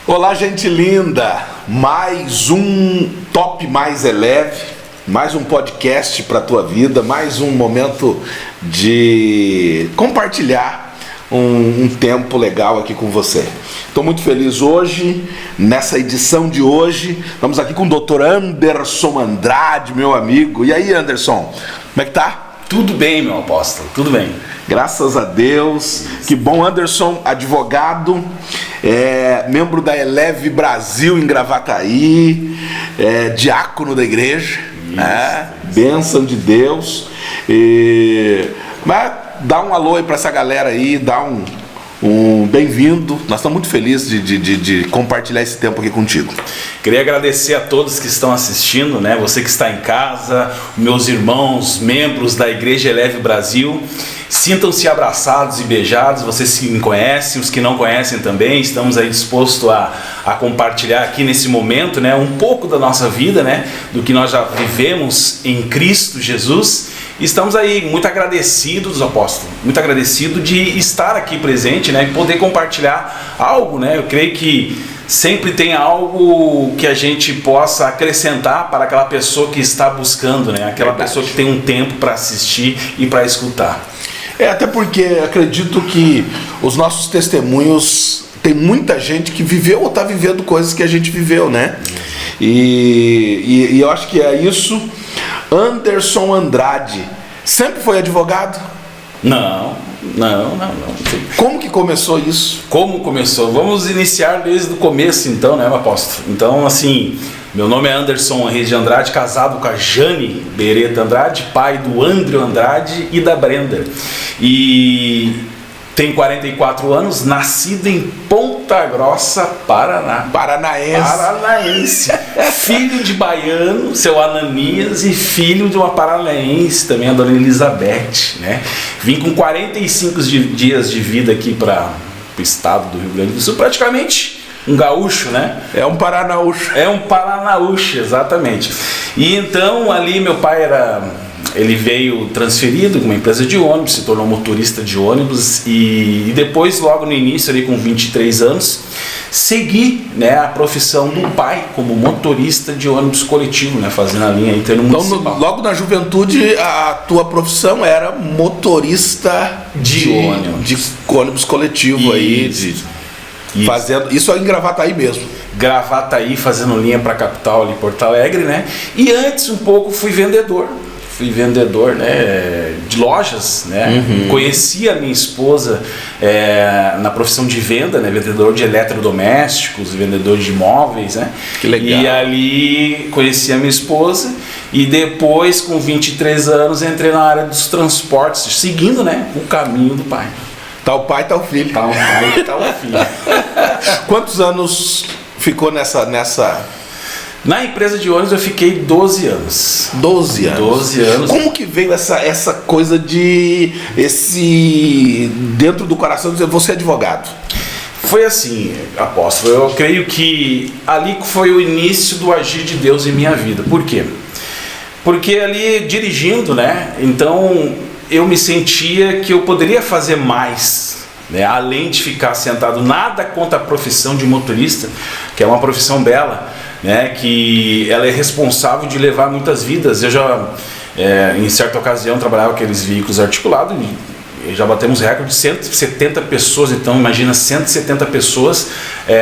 Olá, gente linda! Mais um Top Mais Eleve, mais um podcast para a tua vida, mais um momento de compartilhar um tempo legal aqui com você. Estou muito feliz hoje, nessa edição de hoje, estamos aqui com o Dr. Anderson Andrade, meu amigo. E aí, Anderson, como é que tá? Tudo bem, meu apóstolo, tudo bem. Graças a Deus. Que bom. Anderson, advogado, membro da Eleve Brasil em Gravataí, diácono da igreja, bênção de Deus. Mas dá um alô aí para essa galera aí, dá um bem-vindo. Nós estamos muito felizes de compartilhar esse tempo aqui contigo. Queria agradecer a todos que estão assistindo, né? Você que está em casa, meus irmãos, membros da Igreja Eleve Brasil. Sintam-se abraçados e beijados. Vocês que me conhecem, os que não conhecem também, estamos aí dispostos a compartilhar aqui nesse momento, né, um pouco da nossa vida, né, do que nós já vivemos em Cristo Jesus. Estamos aí muito agradecidos, apóstolo, muito agradecido de estar aqui presente, né, e poder compartilhar algo, né. Eu creio que sempre tem algo que a gente possa acrescentar para aquela pessoa que está buscando, né, aquela pessoa que tem um tempo para assistir e para escutar. Até porque acredito que os nossos testemunhos, tem muita gente que viveu ou está vivendo coisas que a gente viveu, né? E eu acho que é isso. Anderson Andrade sempre foi advogado? Não. Como que começou isso? Como começou? Vamos iniciar desde o começo então, né, apóstolo? Então, assim, meu nome é Anderson Henrique de Andrade, casado com a Jane Beretta Andrade, pai do André Andrade e da Brenda. E tenho 44 anos, nascido em Ponta Grossa, Paraná. Paranaense. Filho de baiano, seu Ananias, e filho de uma paranaense também, a dona Elizabeth, né? Vim com 45 dias de vida aqui para o estado do Rio Grande do Sul, praticamente um gaúcho, né? É um paranaúcho. É um paranaúcho, exatamente. E então ali meu pai ele veio transferido com uma empresa de ônibus, se tornou motorista de ônibus e depois, logo no início, ali com 23 anos, segui, né, a profissão do pai como motorista de ônibus coletivo, né, fazendo a linha intermunicipal. Então, logo na juventude, a tua profissão era motorista de ônibus coletivo. Isso. Fazendo isso em Gravataí mesmo. Gravataí, fazendo linha para a capital ali, Porto Alegre, né? E antes um pouco fui vendedor, né, de lojas, né? Conheci a minha esposa na profissão de venda, né? Vendedor de eletrodomésticos, vendedor de imóveis, né? Que legal. E ali conheci a minha esposa e depois, com 23 anos, entrei na área dos transportes, seguindo, né, o caminho do pai. Tá o pai, tá o filho. Tá o pai, tá o filho. Quantos anos ficou nessa... Na empresa de ônibus eu fiquei 12 anos. 12 anos. 12 anos. Como que veio essa coisa dentro do coração de dizer, você é advogado? Foi assim, apóstolo, eu creio que ali foi o início do agir de Deus em minha vida. Por quê? Porque ali dirigindo, né, então eu me sentia que eu poderia fazer mais, né, além de ficar sentado. Nada contra a profissão de motorista, que é uma profissão bela, né, que ela é responsável de levar muitas vidas. Eu já, em certa ocasião, trabalhava com aqueles veículos articulados e já batemos recorde de 170 pessoas. Então imagina 170 pessoas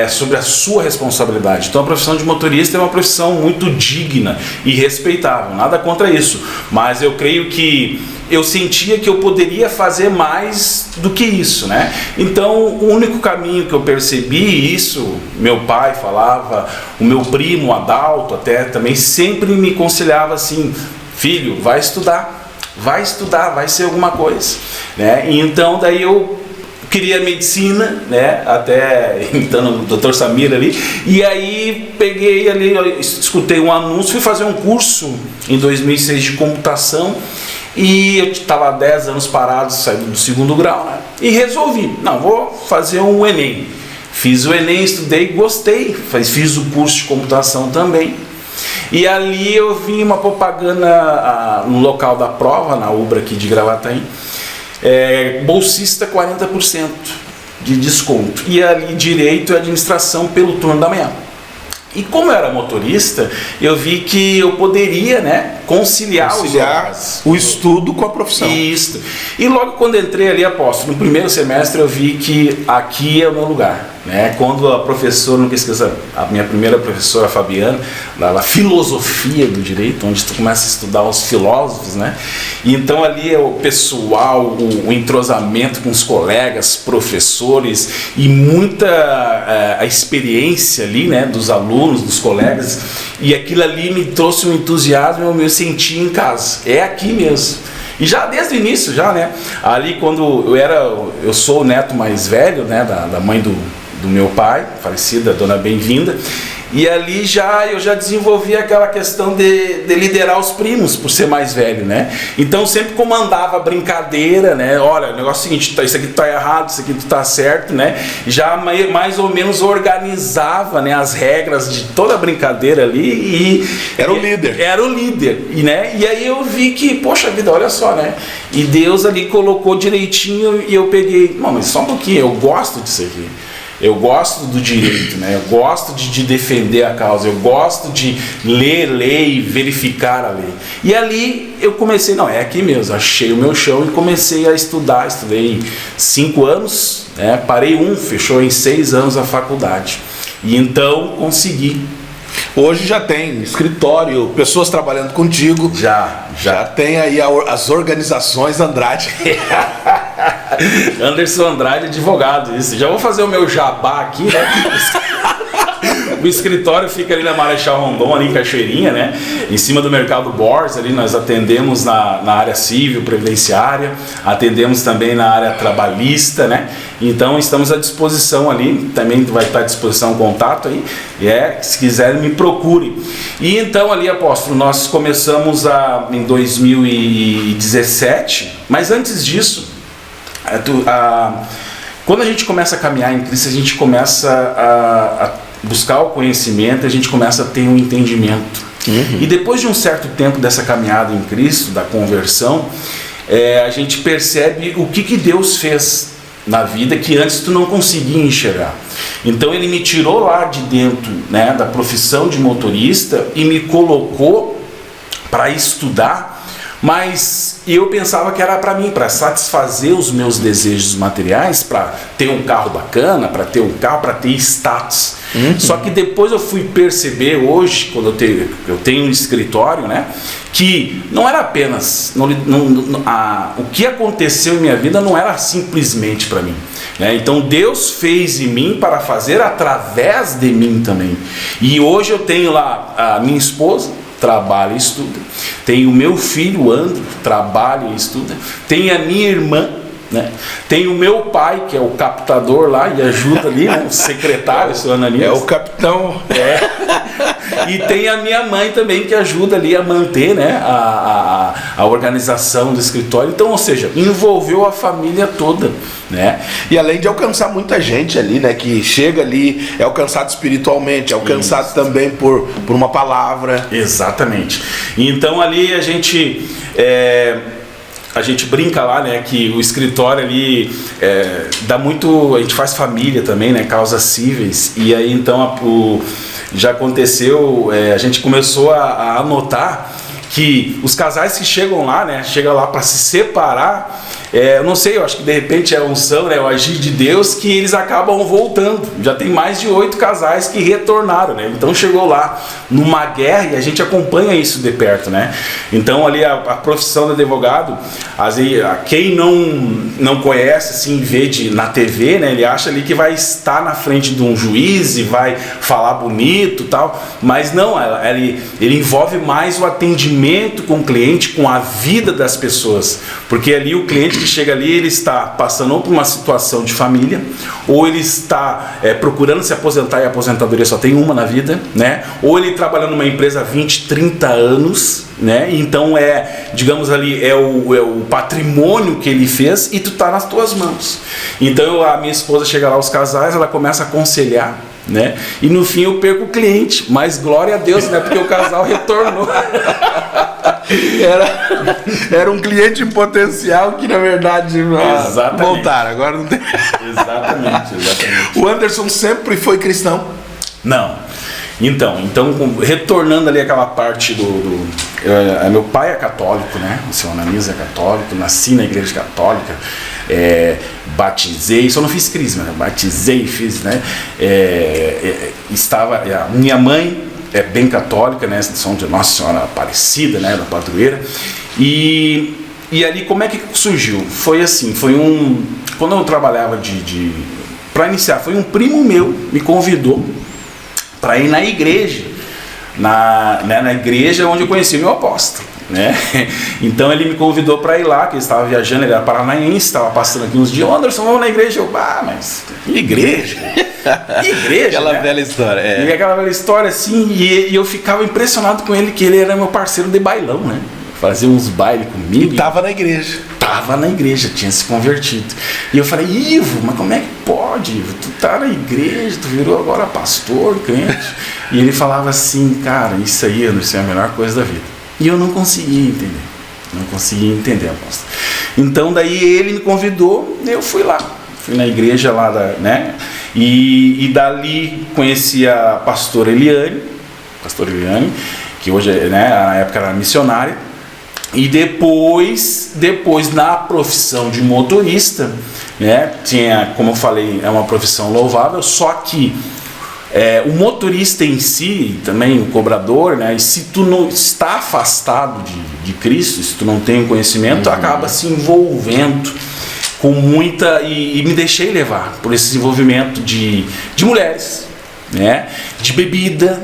sobre a sua responsabilidade. Então a profissão de motorista é uma profissão muito digna e respeitável, nada contra isso, mas eu creio que eu sentia que eu poderia fazer mais do que isso, né? Então o único caminho que eu percebi, isso meu pai falava, o meu primo Adalto até também sempre me aconselhava assim: filho, vai estudar, vai ser alguma coisa, né? E então daí eu queria medicina, né? Até imitando o Dr. Samir ali, e aí peguei ali, escutei um anúncio, fui fazer um curso em 2006 de computação. E eu estava há 10 anos parado, saindo do 2º grau, né? E resolvi, não, vou fazer um Enem. Fiz o Enem, estudei, gostei, fiz o curso de computação também. E ali eu vi uma propaganda no local da prova, na Ubra aqui de Gravataí, bolsista 40%. de desconto. E ali direito e administração pelo turno da manhã. E como eu era motorista, eu vi que eu poderia, né, conciliar o estudo com a profissão. Isso. E logo quando entrei ali, apóstolo, no primeiro semestre eu vi que aqui é o meu lugar. Né? Quando a professora, nunca esqueça, a minha primeira professora, a Fabiana, da filosofia do direito, onde tu começa a estudar os filósofos, né? E então ali é o pessoal, o entrosamento com os colegas, professores e muita a experiência ali, né, dos alunos, dos colegas, e aquilo ali me trouxe um entusiasmo, eu me senti em casa. É aqui mesmo. E já desde o início, já, né? Ali quando eu sou o neto mais velho, né, da mãe do meu pai, falecida, Dona Bem-vinda, e ali eu já desenvolvi aquela questão de liderar os primos, por ser mais velho, né? Então sempre comandava a brincadeira, né? Olha, o negócio é o seguinte, isso aqui tá errado, isso aqui tá certo, né? Já mais ou menos organizava, né, as regras de toda a brincadeira ali e... Era o líder. Era o líder, né? E aí eu vi que, poxa vida, olha só, né? E Deus ali colocou direitinho e eu peguei, não, mas só um pouquinho, eu gosto disso aqui. Eu gosto do direito, né? Eu gosto de defender a causa, eu gosto de ler lei, verificar a lei. E ali eu comecei, não, é aqui mesmo, achei o meu chão e comecei a estudar. Estudei 5 anos, né? Parei fechou em 6 anos a faculdade. E então consegui. Hoje já tem escritório, pessoas trabalhando contigo. Já tem aí as organizações Andrade. Anderson Andrade, advogado, isso. Já vou fazer o meu jabá aqui, né? O escritório fica ali na Marechal Rondon, ali em Cachoeirinha, né? Em cima do Mercado Borges, ali nós atendemos na área civil, previdenciária, atendemos também na área trabalhista, né? Então estamos à disposição ali, também vai estar à disposição o contato aí, se quiserem me procure. E então ali, apóstolo, nós começamos em 2017, mas antes disso, quando a gente começa a caminhar em Cristo, a gente começa a buscar o conhecimento, a gente começa a ter um entendimento. E depois de um certo tempo dessa caminhada em Cristo, da conversão, a gente percebe o que Deus fez na vida que antes tu não conseguia enxergar. Então ele me tirou lá de dentro, né, da profissão de motorista e me colocou para estudar. Mas eu pensava que era para mim, para satisfazer os meus desejos materiais, para ter um carro bacana, para ter um carro, para ter status. Só que depois eu fui perceber hoje, quando eu tenho um escritório, né, que não era apenas, o que aconteceu em minha vida não era simplesmente para mim. Né? Então Deus fez em mim para fazer através de mim também. E hoje eu tenho lá a minha esposa, trabalha e estuda. Tem o meu filho, Andro, trabalha e estuda. Tem a minha irmã, né? Tem o meu pai, que é o captador lá e ajuda ali, né? O secretário, o senhor Ananias. É o capitão. E tem a minha mãe também, que ajuda ali a manter, né, a organização do escritório. Então, ou seja, envolveu a família toda, né? E além de alcançar muita gente ali, né, que chega ali, é alcançado espiritualmente, é alcançado também por uma palavra. Exatamente. Então ali a gente brinca lá, né, que o escritório ali dá muito, a gente faz família também, né, causas cíveis. E aí então já aconteceu, a gente começou a anotar que os casais que chegam lá, né, chegam lá para se separar, eu não sei, eu acho que de repente é a unção, né, o agir de Deus, que eles acabam voltando. Já tem mais de 8 casais que retornaram, né? Então chegou lá numa guerra e a gente acompanha isso de perto, né? Então ali a profissão de advogado, quem não conhece, assim, vê na TV, né, ele acha ali que vai estar na frente de um juiz e vai falar bonito, tal, mas não, ele envolve mais o atendimento com o cliente, com a vida das pessoas, porque ali o cliente que chega ali, ele está passando ou por uma situação de família, ou ele está procurando se aposentar e a aposentadoria só tem uma na vida, né? Ou ele trabalha numa empresa há 20, 30 anos, né? Então digamos ali, é o patrimônio que ele fez e tu está nas tuas mãos. Então a minha esposa chega lá, os casais, ela começa a aconselhar, né? E no fim eu perco o cliente, mas glória a Deus, né? Porque o casal retornou. Era um cliente em potencial que, na verdade, voltaram. Agora não tem. Exatamente. O Anderson sempre foi cristão? Não. Então, retornando ali aquela parte meu pai é católico, né? O seu Ananias é católico, nasci na igreja católica, batizei, só não fiz crisma, né? Batizei, fiz, né? Minha mãe é bem católica, né? São de Nossa Senhora Aparecida, né? Da Padroeira. E ali como é que surgiu? Foi assim, quando eu trabalhava para iniciar, foi um primo meu me convidou para ir na igreja, na igreja onde eu conheci o meu apóstolo, né? Então ele me convidou para ir lá, que ele estava viajando, ele era paranaense, estava passando aqui uns dias. Anderson, vamos na igreja. Eu, mas igreja? Igreja, aquela, né? Velha história. E aquela velha história, assim, e eu ficava impressionado com ele, que ele era meu parceiro de bailão, né? Fazia uns bailes comigo. E tava na igreja. Tava na igreja, tinha se convertido. E eu falei, Ivo, mas como é que pode, Ivo? Tu tá na igreja, tu virou agora pastor, crente. E ele falava assim, cara, isso aí, Anderson, é a melhor coisa da vida. E eu não conseguia entender. Apóstolo. Então daí ele me convidou, eu fui lá. Fui na igreja lá, né? E dali conheci a pastora Eliane, que hoje, né, na época era missionária. E depois na profissão de motorista, né, tinha, como eu falei, é uma profissão louvável, só que o motorista em si, também o cobrador, né, e se tu não está afastado de Cristo, se tu não tem o conhecimento, acaba se envolvendo com muita, e me deixei levar por esse envolvimento de mulheres, né, de bebida,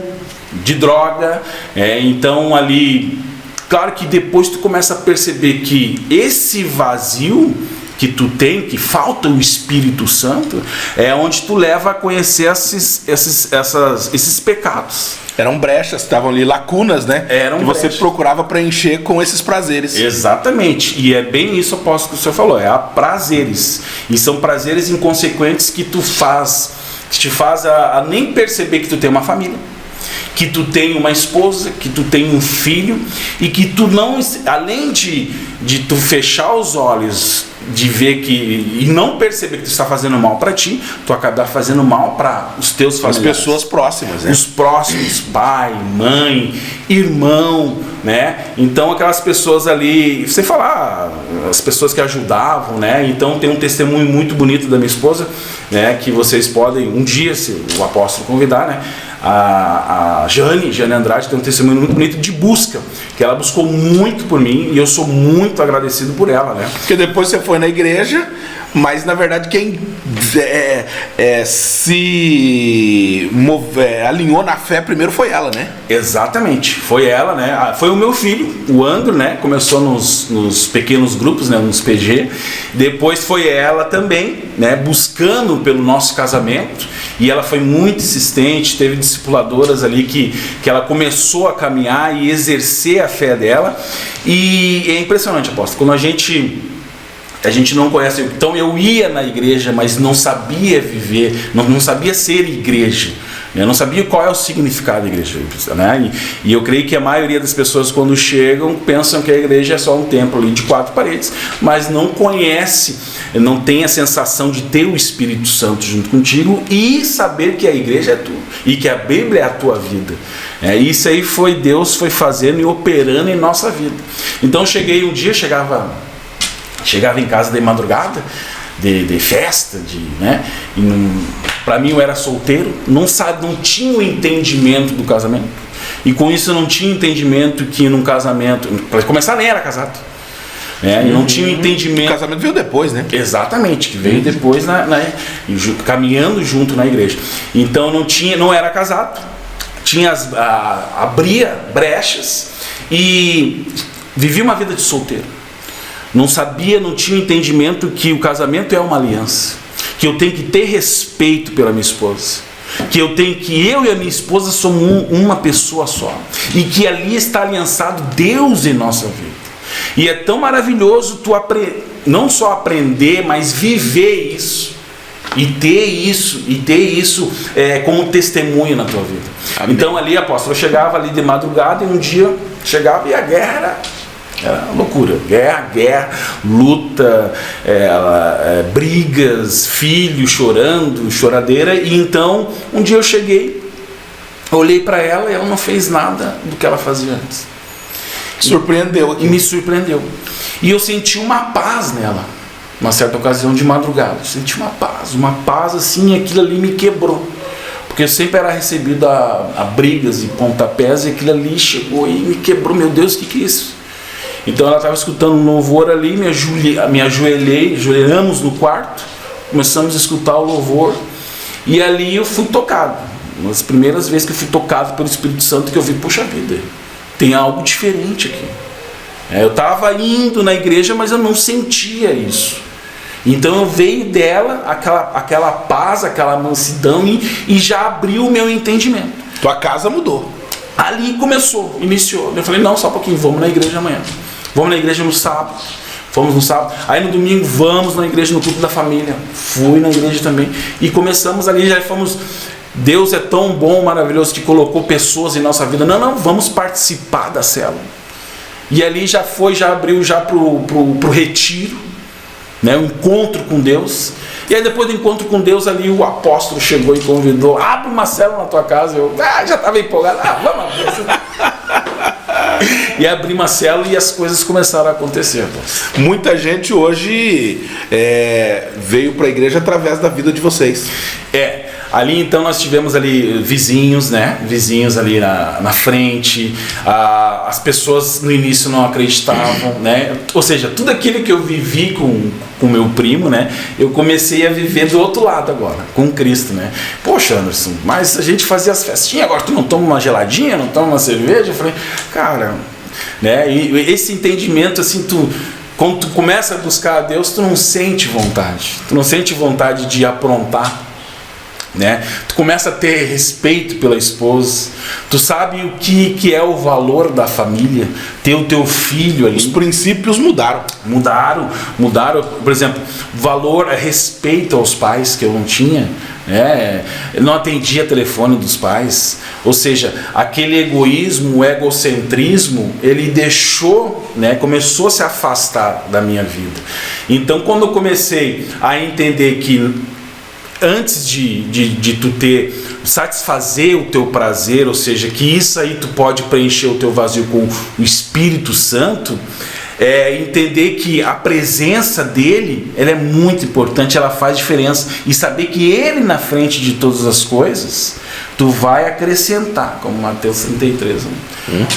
de droga, então ali... Claro que depois tu começa a perceber que esse vazio que tu tem, que falta o Espírito Santo, é onde tu leva a conhecer esses pecados. Eram brechas, estavam ali, lacunas, né? Eram que brechas. Você procurava preencher com esses prazeres. Exatamente. E é bem isso, apóstolo, que o senhor falou. É prazeres. E são prazeres inconsequentes que te faz a nem perceber que tu tem uma família, que tu tem uma esposa, que tu tem um filho, e que tu não, além de tu fechar os olhos, de ver que, e não perceber que tu está fazendo mal para ti, tu acaba fazendo mal para os teus familiares. As pessoas próximas, né? Os próximos, pai, mãe, irmão, né? Então aquelas pessoas ali, você falar, as pessoas que ajudavam, né? Então tem um testemunho muito bonito da minha esposa, né? Que vocês podem, um dia, se o apóstolo convidar, né? A Jane Andrade tem um testemunho muito bonito de busca, que ela buscou muito por mim e eu sou muito agradecido por ela, né? Porque depois você foi na igreja, mas na verdade quem se alinhou na fé primeiro foi ela, né? Exatamente, foi ela, né? Foi o meu filho, o Andro, né? Começou nos pequenos grupos, né? Nos PG. Depois foi ela também, né? Buscando pelo nosso casamento. E ela foi muito insistente, teve discipuladoras ali que ela começou a caminhar e exercer a fé dela. E é impressionante, apóstolo, quando a gente não conhece. Então eu ia na igreja, mas não sabia viver, não sabia ser igreja. Eu não sabia qual é o significado da igreja, né? E eu creio que a maioria das pessoas, quando chegam, pensam que a igreja é só um templo ali de 4 paredes, mas não conhece, não tem a sensação de ter o Espírito Santo junto contigo e saber que a igreja é tu e que a Bíblia é a tua vida. Isso aí Deus foi fazendo e operando em nossa vida. Então cheguei um dia, chegava em casa de madrugada, de festa, né? Para mim eu era solteiro, não tinha o entendimento do casamento, e com isso eu não tinha entendimento que num casamento, para começar, nem era casado, e não tinha o entendimento. O casamento veio depois, né? Exatamente, que veio depois, caminhando junto na igreja. Então não era casado, abria brechas e vivia uma vida de solteiro. Não sabia, não tinha entendimento que o casamento é uma aliança, que eu tenho que ter respeito pela minha esposa, que eu e a minha esposa somos uma pessoa só, e que ali está aliançado Deus em nossa vida. E é tão maravilhoso tu não só aprender, mas viver isso, e ter isso como testemunho na tua vida. Amém. Então ali, apóstolo, eu chegava ali de madrugada e um dia chegava e a guerra era Era loucura, guerra, luta, brigas, filho chorando, choradeira. E então, um dia eu cheguei, olhei para ela e ela não fez nada do que ela fazia antes. Surpreendeu aqui. E me surpreendeu. E eu senti uma paz nela, uma certa ocasião de madrugada. Eu senti uma paz assim, e aquilo ali me quebrou. Porque eu sempre era recebido a brigas e pontapés, e aquilo ali chegou e me quebrou. Meu Deus, o que é isso? Então ela estava escutando um louvor ali, me ajoelhamos no quarto, começamos a escutar o louvor, e ali eu fui tocado. Uma das primeiras vezes que eu fui tocado pelo Espírito Santo, que eu vi, poxa vida, tem algo diferente aqui. Eu estava indo na igreja, mas eu não sentia isso. Então eu veio dela aquela paz, aquela mansidão, e já abriu o meu entendimento. Tua casa mudou. Ali iniciou. Eu falei, não, só um pouquinho, vamos na igreja amanhã. Vamos na igreja no sábado. Fomos no sábado. Aí no domingo, vamos na igreja no culto da família. Fui na igreja também. E começamos ali, já fomos... Deus é tão bom, maravilhoso, que colocou pessoas em nossa vida. Não, vamos participar da célula. E ali já abriu já pro retiro, né, um encontro com Deus. E aí depois do encontro com Deus ali, o apóstolo chegou e convidou, abre uma célula na tua casa. Eu já estava empolgado, vamos abrir. E abri uma célula e as coisas começaram a acontecer. Muita gente hoje veio para a igreja através da vida de vocês. Ali então nós tivemos ali vizinhos, né? Vizinhos ali na frente. As pessoas no início não acreditavam, né? Ou seja, tudo aquilo que eu vivi com meu primo, né? Eu comecei a viver do outro lado agora, com Cristo, né? Poxa, Anderson, mas a gente fazia as festinhas, agora tu não toma uma geladinha, não toma uma cerveja? Eu falei, cara, né? E esse entendimento assim, quando tu começa a buscar a Deus, tu não sente vontade de aprontar, né? Tu começa a ter respeito pela esposa, tu sabe o que é o valor da família, ter o teu filho ali. Os princípios mudaram. Por exemplo, valor, respeito aos pais, que eu não tinha, né? Eu não atendia telefone dos pais, ou seja, aquele egoísmo, o egocentrismo, ele deixou, né? Começou a se afastar da minha vida. Então quando eu comecei a entender que antes de tu satisfazer o teu prazer, ou seja, que isso aí tu pode preencher o teu vazio com o Espírito Santo, entender que a presença dele, ela é muito importante, ela faz diferença, e saber que ele na frente de todas as coisas, tu vai acrescentar, como Mateus 33, né?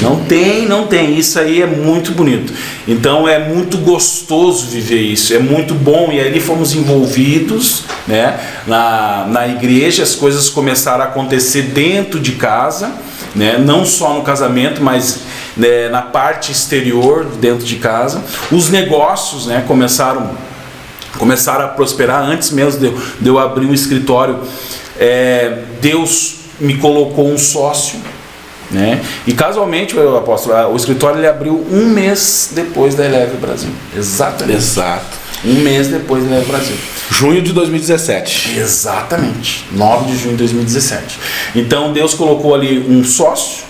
Não tem, isso aí é muito bonito. Então é muito gostoso viver isso, é muito bom. E aí fomos envolvidos, né, na igreja, as coisas começaram a acontecer dentro de casa, né, não só no casamento, mas na parte exterior, dentro de casa. Os negócios, né, começaram a prosperar. Antes mesmo de eu abrir um escritório, Deus me colocou um sócio, né? E casualmente, o escritório ele abriu um mês depois da Eleve Brasil. Exatamente. Exato. Um mês depois da Eleve Brasil. Junho de 2017. Exatamente. 9 de junho de 2017. Então Deus colocou ali um sócio.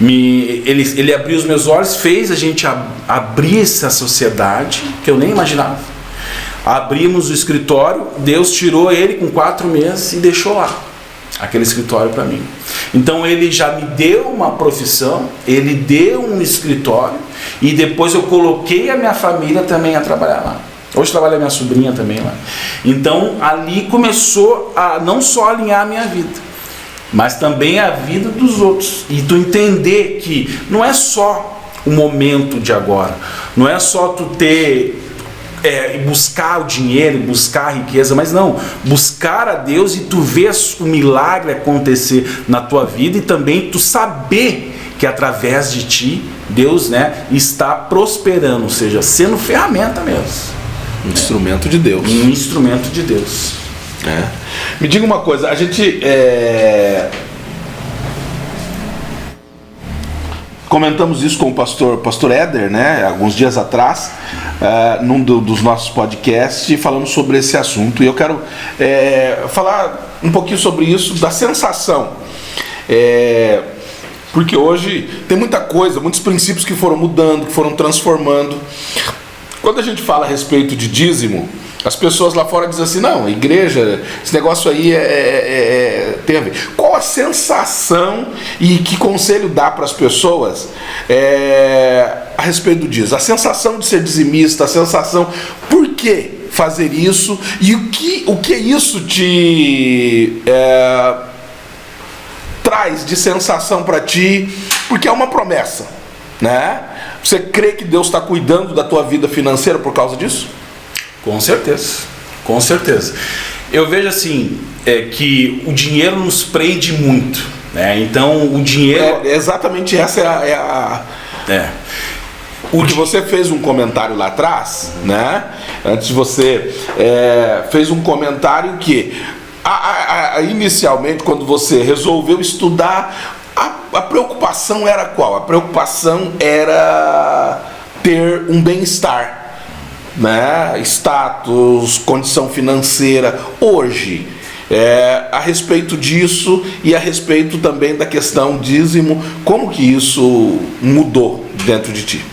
Ele abriu os meus olhos, fez a gente abrir essa sociedade que eu nem imaginava. Abrimos o escritório, Deus tirou ele com 4 meses e deixou lá aquele escritório para mim. Então ele já me deu uma profissão, ele deu um escritório, e depois eu coloquei a minha família também a trabalhar lá. Hoje trabalha a minha sobrinha também lá. Então ali começou a não só alinhar a minha vida, mas também a vida dos outros. E tu entender que não é só o momento de agora, não é só tu ter buscar o dinheiro, buscar a riqueza, mas não, buscar a Deus e tu ver o milagre acontecer na tua vida, e também tu saber que através de ti Deus, né, está prosperando, ou seja, sendo ferramenta mesmo. Um instrumento de Deus. Um instrumento de Deus. Me diga uma coisa, a gente comentamos isso com o pastor Éder, né, alguns dias atrás, num dos nossos podcasts, e falamos sobre esse assunto. E eu quero falar um pouquinho sobre isso, da sensação. Porque hoje tem muita coisa, muitos princípios que foram mudando, que foram transformando. Quando a gente fala a respeito de dízimo, as pessoas lá fora dizem assim, não, igreja, esse negócio aí tem a ver. Qual a sensação e que conselho dá para as pessoas a respeito do dízimo? A sensação de ser dizimista, a sensação, por que fazer isso? E o que isso te traz de sensação para ti? Porque é uma promessa, né? Você crê que Deus está cuidando da tua vida financeira por causa disso? Com certeza, com certeza. Eu vejo assim, que o dinheiro nos prende muito, né? Então o dinheiro... Exatamente essa Porque você fez um comentário lá atrás, né? Antes você fez um comentário que inicialmente, quando você resolveu estudar, a preocupação era qual? A preocupação era ter um bem-estar, né? Status, condição financeira. Hoje, a respeito disso e a respeito também da questão dízimo, como que isso mudou dentro de ti?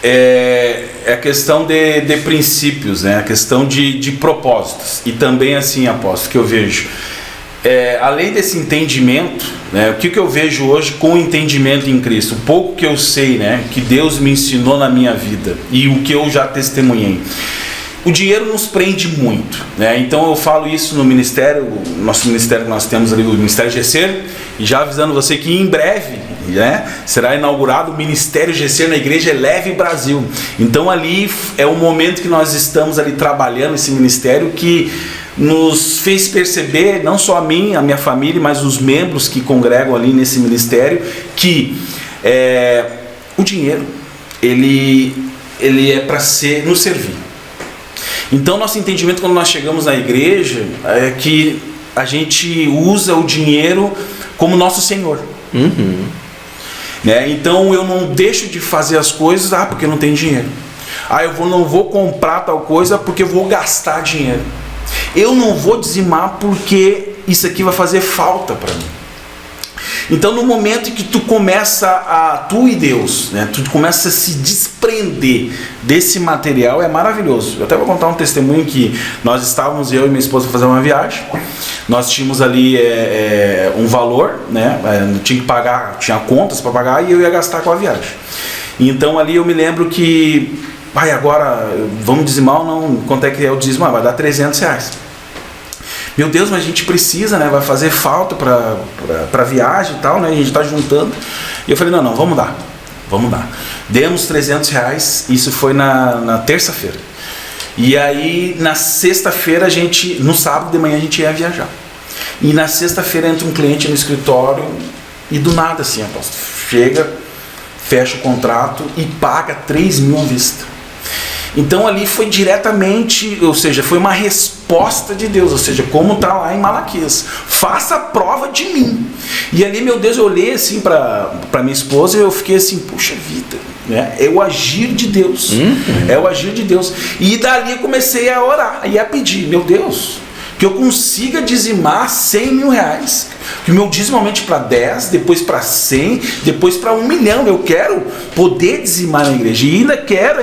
É a questão de princípios, né? A questão de propósitos. E também assim, apóstolo, que eu vejo, além desse entendimento, né? O que eu vejo hoje com o entendimento em Cristo, o pouco que eu sei, né? Que Deus me ensinou na minha vida e o que eu já testemunhei. O dinheiro nos prende muito, né? Então eu falo isso no ministério, nosso ministério que nós temos ali, o Ministério GC, e já avisando você que em breve, né, será inaugurado o Ministério GC na Igreja Eleve Brasil. Então ali é o momento que nós estamos ali trabalhando esse ministério, que nos fez perceber, não só a mim, a minha família, mas os membros que congregam ali nesse ministério, que o dinheiro ele é para nos servir. Então nosso entendimento quando nós chegamos na igreja é que a gente usa o dinheiro como nosso Senhor. Uhum. Né? Então eu não deixo de fazer as coisas porque não tem dinheiro. Eu não vou comprar tal coisa porque eu vou gastar dinheiro. Eu não vou dizimar porque isso aqui vai fazer falta para mim. Então no momento em que tu começa tu e Deus, né, tu começa a se desprender desse material, é maravilhoso. Eu até vou contar um testemunho que nós estávamos, eu e minha esposa, fazer uma viagem. Nós tínhamos ali um valor, né, tinha que pagar, tinha contas para pagar e eu ia gastar com a viagem. Então ali eu me lembro que, agora vamos dizimar ou não? Quanto é que é o dízimo? Vai dar R$300. Meu Deus, mas a gente precisa, né? Vai fazer falta para viagem e tal, né? A gente está juntando. E eu falei, não, vamos dar. Demos R$300, isso foi na terça-feira. E aí, na sexta-feira, no sábado de manhã, a gente ia viajar. E na sexta-feira entra um cliente no escritório e do nada, assim, apóstolo, chega, fecha o contrato e paga 3 mil à vista. Então ali foi diretamente, ou seja, foi uma resposta de Deus, ou seja, como está lá em Malaquias, faça prova de mim. E ali, meu Deus, eu olhei assim para minha esposa e eu fiquei assim, puxa vida, né? É o agir de Deus, é o agir de Deus. E dali eu comecei a orar e a pedir, meu Deus, que eu consiga dizimar R$100 mil, que o meu dízimo aumente para 10, depois para 100, depois para 1 milhão. Eu quero poder dizimar na igreja e ainda quero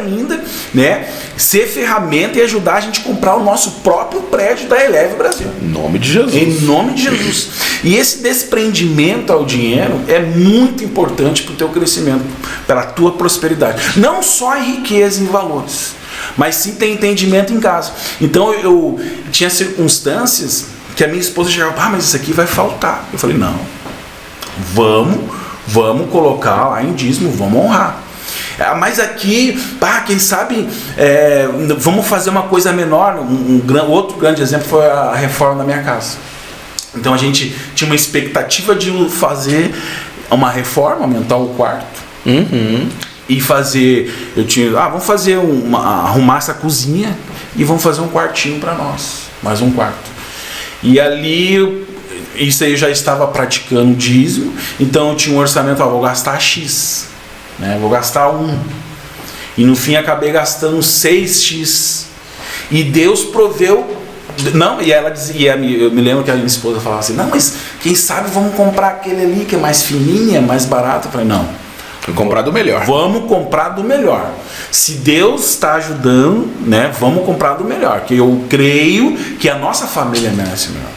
né, ser ferramenta e ajudar a gente a comprar o nosso próprio prédio da Eleve Brasil. Em nome de Jesus. Em nome de Jesus. E esse desprendimento ao dinheiro é muito importante para o teu crescimento, para a tua prosperidade. Não só em riqueza e em valores, mas sim ter entendimento em casa. Então eu tinha circunstâncias que a minha esposa chegava, mas isso aqui vai faltar. Eu falei, não, vamos colocar lá em dízimo, vamos honrar. Mas aqui, quem sabe, vamos fazer uma coisa menor. Outro grande exemplo foi a reforma da minha casa. Então a gente tinha uma expectativa de fazer uma reforma, aumentar o quarto. E fazer, vamos fazer arrumar essa cozinha e vamos fazer um quartinho para nós, mais um quarto. E ali, isso aí eu já estava praticando dízimo, então eu tinha um orçamento, vou gastar X, né? Vou gastar 1. E no fim acabei gastando 6X. E Deus proveu Não, e ela dizia, eu me lembro que a minha esposa falava assim, não, mas quem sabe vamos comprar aquele ali que é mais fininho, é mais barato. Eu falei, não. Comprar do melhor. Vamos comprar do melhor. Se Deus está ajudando, né, vamos comprar do melhor. Que eu creio que a nossa família merece o melhor.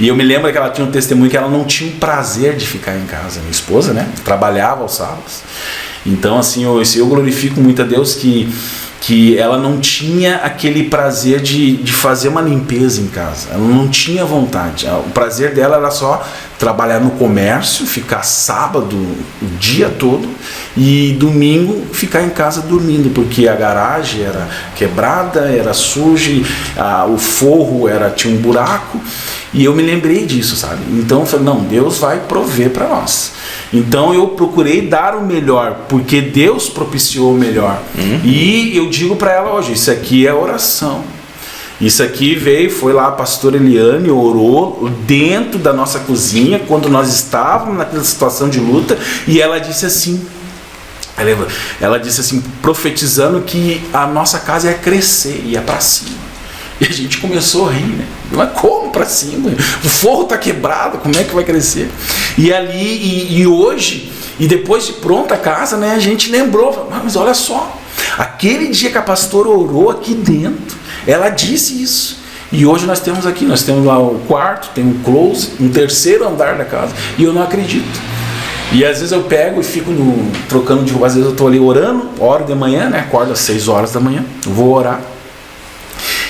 E eu me lembro que ela tinha um testemunho que ela não tinha o prazer de ficar em casa. Minha esposa, né, trabalhava aos sábados. Então, assim, eu glorifico muito a Deus que ela não tinha aquele prazer de fazer uma limpeza em casa. Ela não tinha vontade. O prazer dela era só trabalhar no comércio, ficar sábado o dia todo e domingo ficar em casa dormindo, porque a garagem era quebrada, era suja, o forro tinha um buraco. E eu me lembrei disso, sabe? Então eu falei, não, Deus vai prover para nós. Então eu procurei dar o melhor, porque Deus propiciou o melhor. E eu digo para ela hoje, isso aqui é oração. Isso aqui foi lá a pastora Eliane, orou dentro da nossa cozinha, quando nós estávamos naquela situação de luta, e ela disse assim, profetizando que a nossa casa ia crescer, ia para cima. E a gente começou a rir, né? Mas como para cima? O forro tá quebrado, como é que vai crescer? E ali, e hoje, e depois de pronta a casa, né? A gente lembrou, mas olha só, aquele dia que a pastora orou aqui dentro, ela disse isso. E hoje nós temos lá o quarto, tem um closet, um terceiro andar da casa, e eu não acredito. E às vezes eu pego e fico trocando de roupa, às vezes eu tô ali orando, oro de manhã, né? Acordo às 6 horas da manhã, vou orar.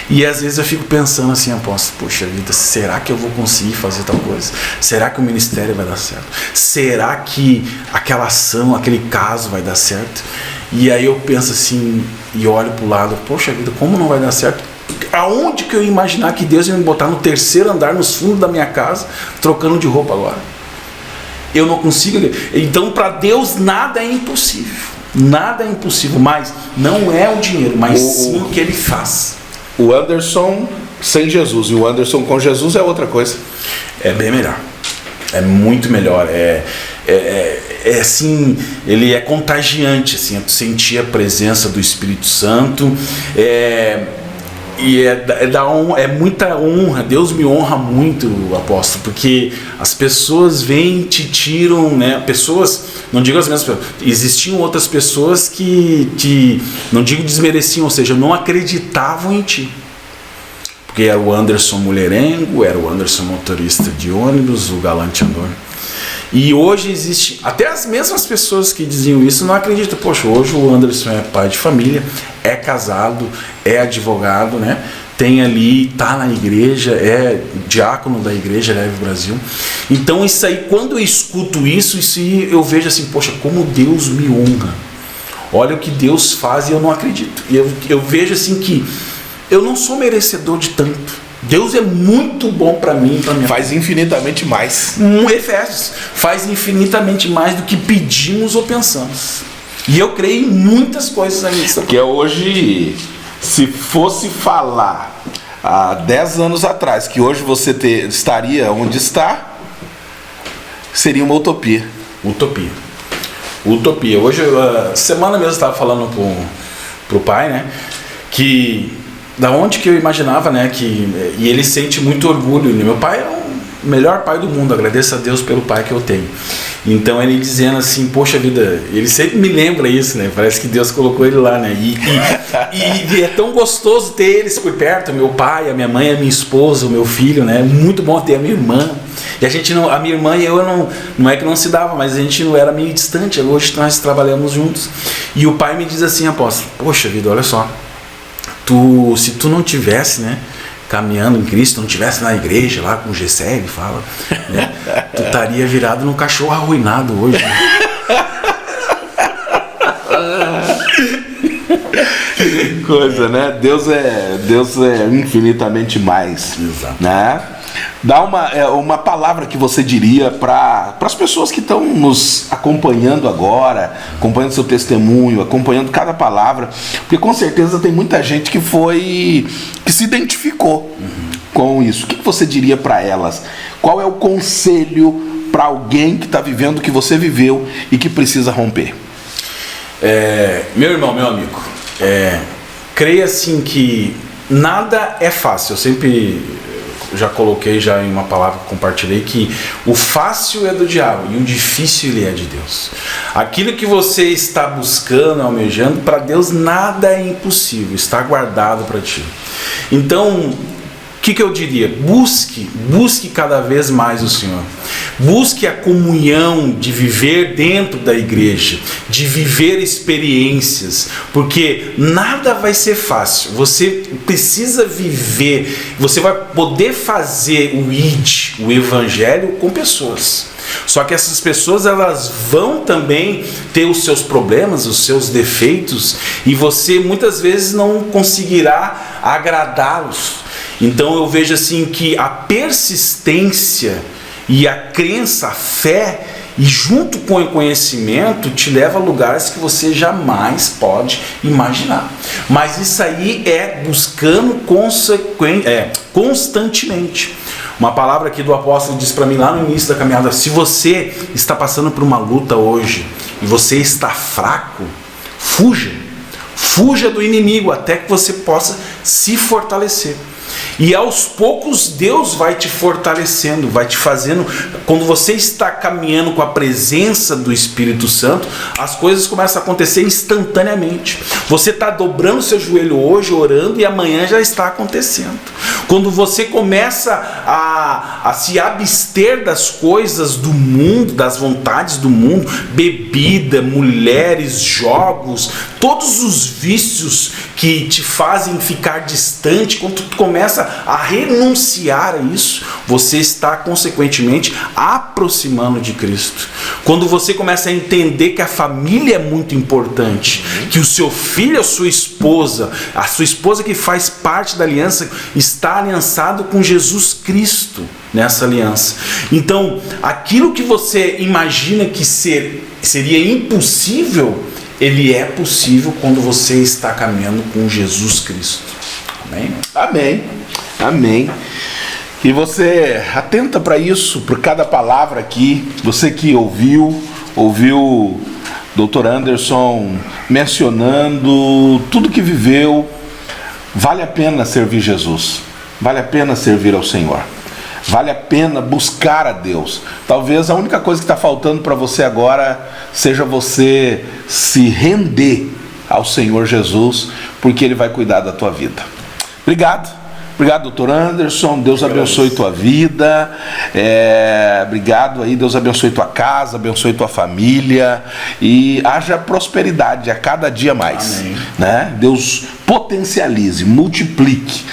E às vezes eu fico pensando assim, apóstolo, poxa vida, será que eu vou conseguir fazer tal coisa? Será que o ministério vai dar certo? Será que aquela ação, aquele caso vai dar certo? E aí eu penso assim, e olho para o lado, poxa vida, como não vai dar certo? Aonde que eu ia imaginar que Deus ia me botar no terceiro andar, nos fundos da minha casa, trocando de roupa agora? Eu não consigo. Então para Deus nada é impossível. Nada é impossível, mas não é o dinheiro, mas sim o que Ele faz. O Anderson sem Jesus e o Anderson com Jesus é outra coisa. É bem melhor. É muito melhor. É assim, ele é contagiante, assim, tu sentir a presença do Espírito Santo. E é muita honra. Deus me honra muito, apóstolo, porque as pessoas vêm e te tiram, né? Pessoas, não digo as mesmas pessoas, existiam outras pessoas que não digo desmereciam, ou seja, não acreditavam em ti. Porque era o Anderson mulherengo, era o Anderson motorista de ônibus, o galanteador. E hoje existe, até as mesmas pessoas que diziam isso não acreditam. Poxa, hoje o Anderson é pai de família, é casado, é advogado, né? Tem ali, tá na igreja, é diácono da igreja Leve Brasil. Então isso aí, quando eu escuto isso eu vejo assim, poxa, como Deus me honra. Olha o que Deus faz e eu não acredito. E eu vejo assim que eu não sou merecedor de tanto. Deus é muito bom para mim, para minha faz infinitamente mais. Efésios faz infinitamente mais do que pedimos ou pensamos. E eu creio em muitas coisas na minha vida. Porque hoje, se fosse falar há 10 anos atrás que hoje você estaria onde está, seria uma utopia. Utopia. Hoje, semana mesmo eu estava falando pro pai, né, que da onde que eu imaginava, né, e ele sente muito orgulho. Meu pai é o melhor pai do mundo, agradeço a Deus pelo pai que eu tenho. Então ele dizendo assim, poxa vida, ele sempre me lembra isso, né, parece que Deus colocou ele lá, né, e é tão gostoso ter eles por perto, meu pai, a minha mãe, a minha esposa, o meu filho, né, muito bom ter a minha irmã. E a minha irmã e eu não é que não se dava, mas a gente não era meio distante, hoje nós trabalhamos juntos. E o pai me diz assim, apóstolo, poxa vida, olha só, se tu não tivesse, né, caminhando em Cristo, não tivesse na igreja lá com o Gessé, ele fala, né, tu estaria virado num cachorro arruinado hoje. Né? Que coisa, né? Deus é infinitamente mais. Exato. Né? Dá uma palavra que você diria para as pessoas que estão nos acompanhando agora, acompanhando seu testemunho, acompanhando cada palavra, porque com certeza tem muita gente que se identificou com isso. O que você diria para elas? Qual é o conselho para alguém que está vivendo o que você viveu e que precisa romper? Meu irmão, meu amigo, creia assim que nada é fácil. Eu sempre já coloquei já em uma palavra que compartilhei que o fácil é do diabo e o difícil ele é de Deus. Aquilo que você está buscando, almejando, para Deus nada é impossível, está guardado para ti. Então, o que eu diria? Busque cada vez mais o Senhor. Busque a comunhão de viver dentro da igreja, de viver experiências, porque nada vai ser fácil. Você precisa viver, você vai poder fazer o ID, o evangelho, com pessoas. Só que essas pessoas, elas vão também ter os seus problemas, os seus defeitos, e você muitas vezes não conseguirá agradá-los. Então eu vejo assim que a persistência e a crença, a fé, e junto com o conhecimento te leva a lugares que você jamais pode imaginar. Mas isso aí é buscando constantemente. Uma palavra aqui do apóstolo diz para mim lá no início da caminhada: se você está passando por uma luta hoje e você está fraco, fuja do inimigo até que você possa se fortalecer. E aos poucos Deus vai te fortalecendo, vai te fazendo. Quando você está caminhando com a presença do Espírito Santo, as coisas começam a acontecer instantaneamente. Você está dobrando seu joelho hoje, orando, e amanhã já está acontecendo. Quando você começa a se abster das coisas do mundo, das vontades do mundo, bebida, mulheres, jogos, todos os vícios que te fazem ficar distante, quando tu começa a renunciar a isso, você está consequentemente aproximando de Cristo. Quando você começa a entender que a família é muito importante, que o seu filho, a sua esposa que faz parte da aliança, está aliançado com Jesus Cristo nessa aliança. Então, aquilo que você imagina que seria impossível, ele é possível quando você está caminhando com Jesus Cristo. Amém? Amém. Amém. E você atenta para isso, por cada palavra aqui. Você que ouviu o Dr. Anderson mencionando tudo que viveu. Vale a pena servir Jesus. Vale a pena servir ao Senhor. Vale a pena buscar a Deus. Talvez a única coisa que está faltando para você agora seja você se render ao Senhor Jesus, porque Ele vai cuidar da tua vida. Obrigado, Dr. Anderson. Deus abençoe tua vida. Obrigado aí. Deus abençoe tua casa, abençoe tua família e haja prosperidade a cada dia mais. Amém. Né? Deus potencialize, multiplique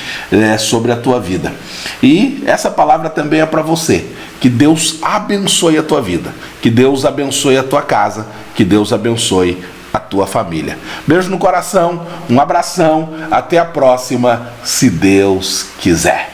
sobre a tua vida. E essa palavra também é para você. Que Deus abençoe a tua vida. Que Deus abençoe a tua casa. Que Deus abençoe a tua família. Beijo no coração, um abração, até a próxima, se Deus quiser.